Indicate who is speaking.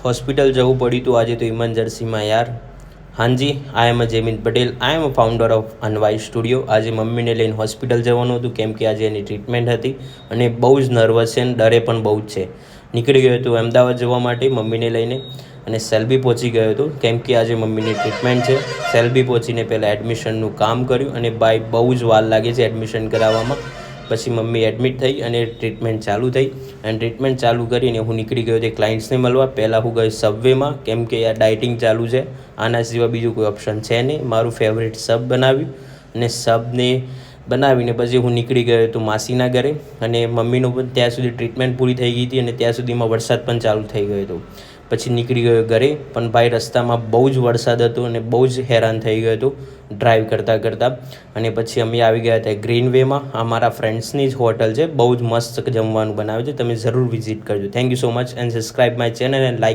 Speaker 1: Hospital જવું પડ્યું હતું આજે તો ઇમરજન્સીમાં યાર. હાજી, આઈ એમ જેમિન પટેલ. આઈ એમ ફાઉન્ડર ઓફ અનવાઈ સ્ટુડિયો. આજે મમ્મીને લઈને હોસ્પિટલ જવાનું હતું કેમ કે આજે એની ટ્રીટમેન્ટ હતી અને બહુ જ નર્વસ છે અને ડરે પણ બહુ જ છે. નીકળી ગયો હતો અમદાવાદ જવા માટે મમ્મીને લઈને અને સેલ્બી પહોંચી ગયો હતો કેમ કે આજે મમ્મીની ટ્રીટમેન્ટ છે. સેલ્બી પહોંચીને પહેલાં એડમિશનનું કામ કર્યું અને ભાઈ બહુ જ વાર લાગે છે એડમિશન કરાવવામાં. પછી મમ્મી એડમિટ થઈ અને ટ્રીટમેન્ટ ચાલુ થઈ અને ટ્રીટમેન્ટ ચાલુ કરીને હું નીકળી ગયો તે ક્લાયન્ટ્સને મળવા. પહેલાં હું ગયો સબવેમાં કેમ કે યાર ડાયટિંગ ચાલુ છે, આના સિવાય બીજું કોઈ ઓપ્શન છે નહીં. મારું ફેવરેટ સબ બનાવ્યું અને સબને બનાવીને પછી હું નીકળી ગયો હતો માસીના ઘરે અને મમ્મીનું પણ ત્યાં સુધી ટ્રીટમેન્ટ પૂરી થઈ ગઈ હતી અને ત્યાં સુધીમાં વરસાદ પણ ચાલુ થઈ ગયો હતો. પછી નીકળી ગયો ઘરે, પણ ભાઈ રસ્તામાં બહુ જ વરસાદ હતો અને બહુ જ હેરાન થઈ ગયો હતો ડ્રાઈવ કરતાં અને પછી અમે આવી ગયા હતા ગ્રીન વેમાં. આ મારા ફ્રેન્ડ્સની જ હોટલ છે, બહુ જ મસ્ત જમવાનું બનાવે છે, તમે જરૂર વિઝિટ કરજો. Thank you so much and subscribe my channel and like